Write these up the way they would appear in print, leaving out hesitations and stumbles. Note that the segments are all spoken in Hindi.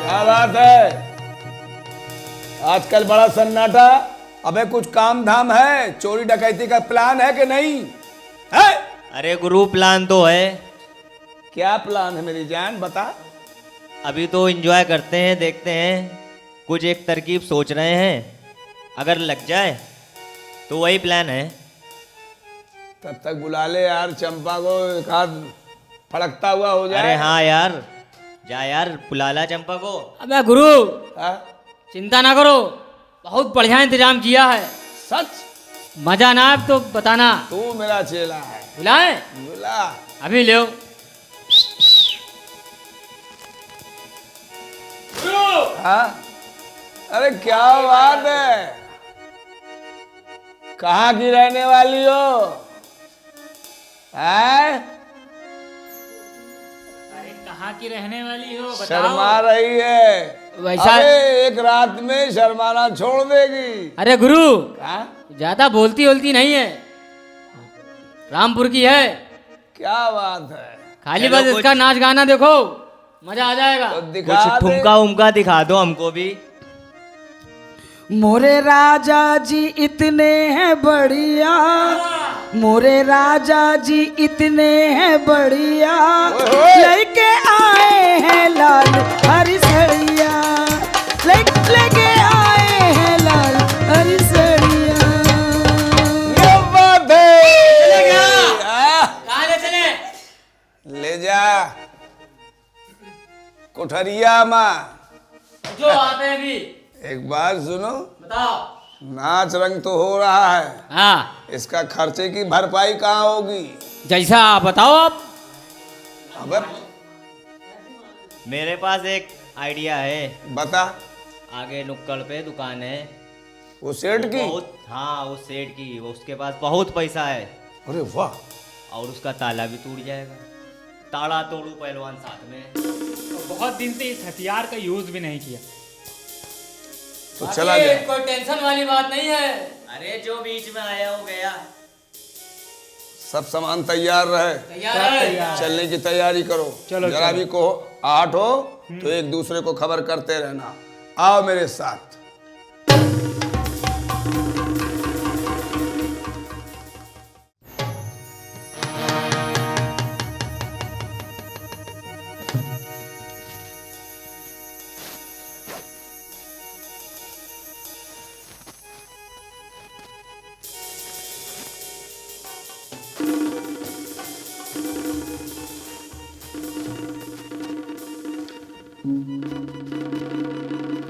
क्या बात है? आजकल बड़ा सन्नाटा। अबे कुछ काम धाम है? चोरी डकैती का प्लान है कि नहीं है? अरे गुरु प्लान तो है। क्या प्लान है मेरी जान, बता। अभी तो एंजॉय करते हैं, देखते हैं। कुछ एक तरकीब सोच रहे हैं, अगर लग जाए तो वही प्लान है। तब तक बुला ले यार चंपा को, एक हाथ फड़कता हुआ हो जाए। अरे हाँ यार, जा यार, बुला ला चंपा को। अबे गुरु, हाँ? चिंता ना करो, बहुत बढ़िया इंतजाम किया है। सच? मजा ना आए तो बताना। तू मेरा चेला है। बुलाए? बुला। अभी ले। हाँ? अरे क्या बात है? कहाँ की रहने वाली हो? हैं? अरे कहाँ की रहने वाली हो बताओ। शर्मा रही है। वैसा अरे एक रात में शर्माना छोड़ देगी। अरे गुरु, हाँ? ज्यादा बोलती नहीं है, रामपुर की है। क्या बात है? खाली चलो बस इसका नाच गाना देखो, मजा आ जाएगा। तो कुछ दिखा दे। ठुमका उमका दिखा दो हमको भी। मोरे राजा जी इतने हैं बढ़िया, मोरे राजा जी इतने हैं बढ़िया, लेके आए हैं लाल हरी सड़िया, लेके आए हैं लाल हरी सड़िया। क्या बात है? चले क्या? हाँ? कहाँ ले चले? ले जा कोठरिया माँ। जो आते हैं अभी। एक बात सुनो, बताओ। नाच रंग तो हो रहा है, हाँ, इसका खर्चे की भरपाई कहाँ होगी? जैसा आप बताओ आप। अबे मेरे पास एक आइडिया है। बता। आगे नुक्कड़ पे दुकान है वो सेठ की? बहुत, हाँ वो सेठ की, वो उसके पास बहुत पैसा है अरे वाह। और उसका ताला भी टूट जाएगा। ताला तोड़ू पहलवान साथ में। बहुत दिन से इस हथियार का यूज भी नहीं किया। तो चला बाकी जाए। कोई टेंशन वाली बात नहीं है। अरे जो बीच में आया हो गया। सब सामान तैयार रहे, तैयार है? चलने की तैयारी करो। चलो, जरा चलो। भी को आहट हो तो एक दूसरे को खबर करते रहना। आओ मेरे साथ।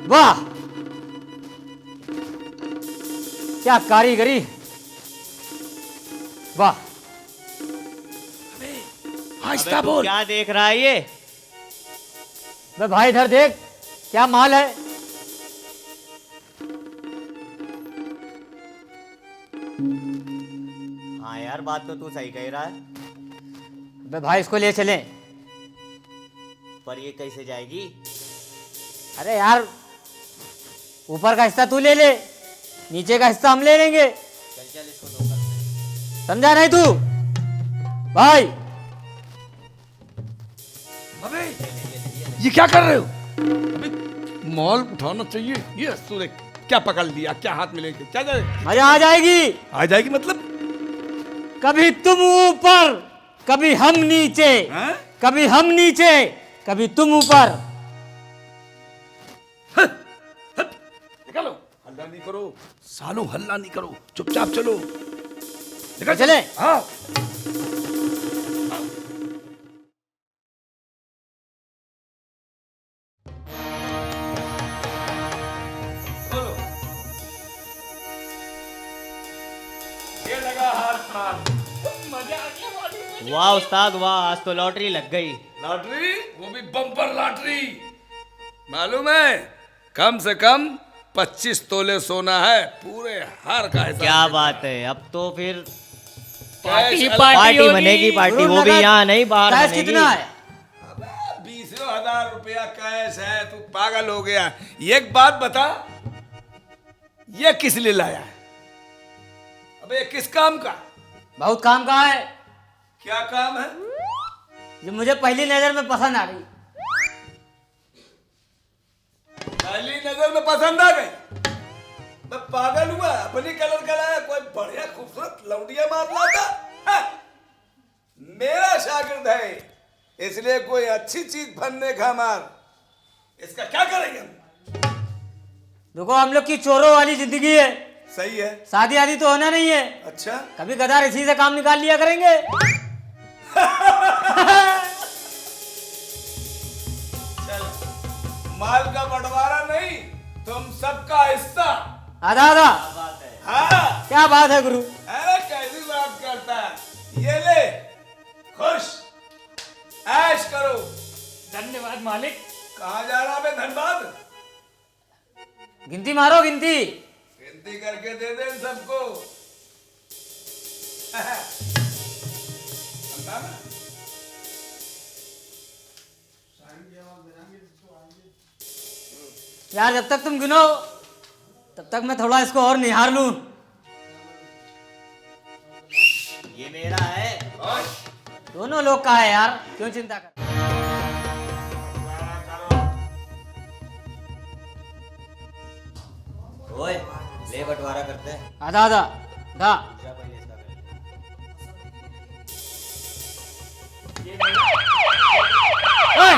वाह, क्या कारीगरी। वाह। अबे तू क्या देख रहा है ये? बे भाई इधर देख, क्या माल है। हाँ यार, बात तो तू सही कह रहा है, बे भाई इसको ले चलें। पर ये कैसे जाएगी? अरे यार, ऊपर का हिस्सा तू ले ले, नीचे का हिस्सा हम ले लेंगे। चल चल इसको दो कर। समझा नहीं तू भाई? अबे ये क्या कर रहे हो? अबे मॉल उठाना चाहिए। ये तू देख क्या पकड़ लिया, क्या हाथ में लेके, क्या जाए? मजा आ जाएगी। आ जाएगी मतलब? कभी तुम ऊपर, कभी हम नीचे, हैं? कभी हम नीचे, कभी तुम ऊपर। निकालो, हल्ला नहीं करो सालो, हल्ला नहीं करो, चुपचाप चलो। निकल चले? हाँ। ये लगा हाथ पार। वाह उस्ताद वाह, आज तो लॉटरी लग गई। लॉटरी? वो भी बम्पर लॉटरी। मालूम है, कम से कम 25 तोले सोना है, पूरे हार का हिसाब। क्या बात है, अब तो फिर पार्टी पार्टी बनेगी, पार्टी। वो भी यहाँ नहीं, बाहर कैश बनेगी। कितना है? 20,000 रुपया कैश है। तू पागल हो गया? एक बात बता, ये किस लिए लाया है? अबे किस काम का? बहुत काम का है, क्या काम है? जो मुझे पहली नजर में पसंद आ गई। पहली नजर में पसंद आ गई। मैं पागल हुआ, अपनी कलर का लाया, कोई बढ़िया खूबसूरत लौंडिया मार लाता। हाँ। मेरा शागिर्द है, इसलिए कोई अच्छी चीज बनने का मार। इसका क्या करेंगे हम? देखो हम लोग की चोरों वाली जिंदगी है, सही है। शादी आदि तो होना नहीं है। अच्छा, कभी कदार इसी से काम निकाल लिया करेंगे। चल, माल का बंटवारा नहीं, तुम सबका हिस्सा। आधा आधा। हाँ, क्या बात है गुरु। अरे कैसी बात करता है। ये ले, खुश ऐश करो। धन्यवाद मालिक। कहाँ जा रहा बे धनबाद? गिनती मारो गिनती। गिनती करके दे दे इन सबको। समझा ना? यार जब तक तुम गिनो तब तक मैं थोड़ा इसको और निहार लूं। ये मेरा है। और दोनों लोग का है यार, क्यों चिंता कर। ओए, ले बंटवारा करते हैं। आधा आधा। धा। जा पहले इसका कर ले। ओए!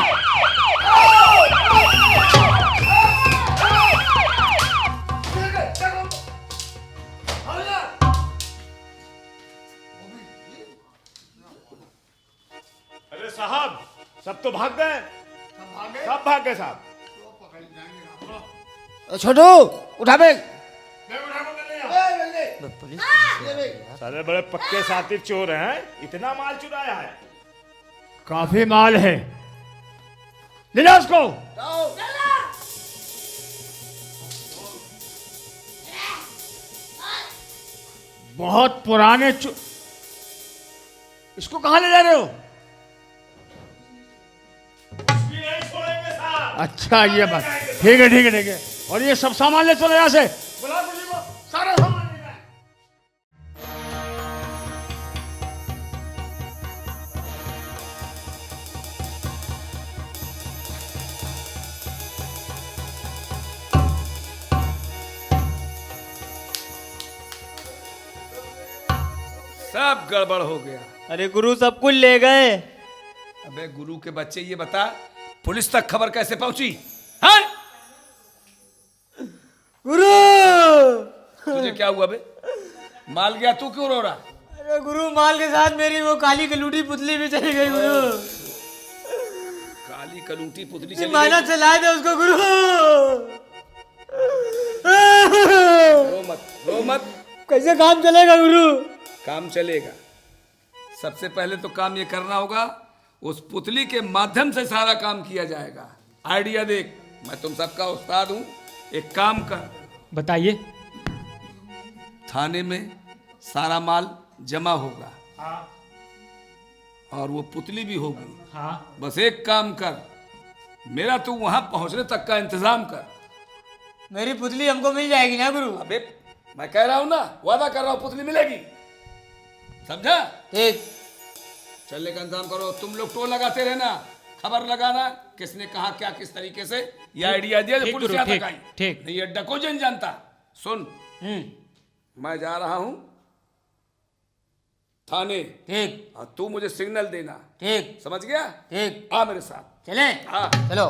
अरे साहब, सब तो भाग गए। सब भाग गए साहब। छोटू उठा बैग। सारे बड़े पक्के सातिर चोर हैं, इतना माल चुराया है। काफी माल है, ले जाओ उसको। बहुत पुराने इसको कहाँ ले जा रहे हो? अच्छा ये बात, ठीक है ठीक है ठीक है। और ये सब सामान ले चलो यहाँ से। बुला पुलिस को, सारा सामान ले जाए। सब गड़बड़ हो गया। अरे गुरु सब कुछ ले गए। अबे गुरु के बच्चे, ये बता पुलिस तक खबर कैसे पहुंची? हाँ? गुरु। तुझे क्या हुआ बे? माल गया, तू क्यों रो रहा? अरे गुरु, माल के साथ मेरी वो काली कलूटी पुतली भी चली गई गुरु। काली कलूटी पुतली चली मेहनत से लाए थे उसको गुरु। रो मत, रो मत। कैसे काम चलेगा गुरु? काम चलेगा। सबसे पहले तो काम ये करना होगा, उस पुतली के माध्यम से सारा काम किया जाएगा। आइडिया देख, मैं तुम सबका उस्ताद हूं। एक काम कर, बताइए। थाने में सारा माल जमा होगा। हाँ और वो पुतली भी होगी। हाँ। बस एक काम कर, मेरा तू वहां पहुंचने तक का इंतजाम कर। मेरी पुतली हमको मिल जाएगी ना गुरु? अबे मैं कह रहा हूं ना, वादा कर रहा हूं, पुतली मिलेगी। समझा? ठीक। चलने का इंतजाम करो। तुम लोग टोल लगाते रहना, खबर लगाना किसने कहा क्या किस तरीके से। ये आइडिया दिया जो ठीक पुलिस गुरु, यहाँ तक ठीक, आई। ठीक। नहीं अड्डा को जन जानता। सुन, मैं जा रहा हूं थाने। ठीक और तू मुझे सिग्नल देना। ठीक समझ गया? ठीक। आ मेरे साथ। चलें? हाँ। चलो।